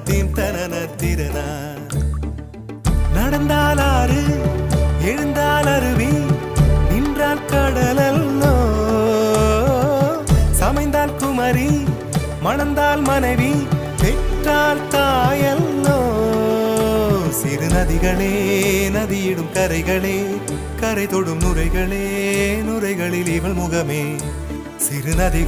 Theme தனன திறனா. நடந்தால் ஆறு எழுந்தால் அருவி நின்றால் கடலல்லோ, சமைந்தால் குமரி மணந்தால் மனைவி பெற்றால் தாயல்லோ. சிறு நதிகளே நதியிடும் கரைகளே கரை தொடும் நுரைகளே நுரைகளில் இவள் முகமே. சிறு நதிகள்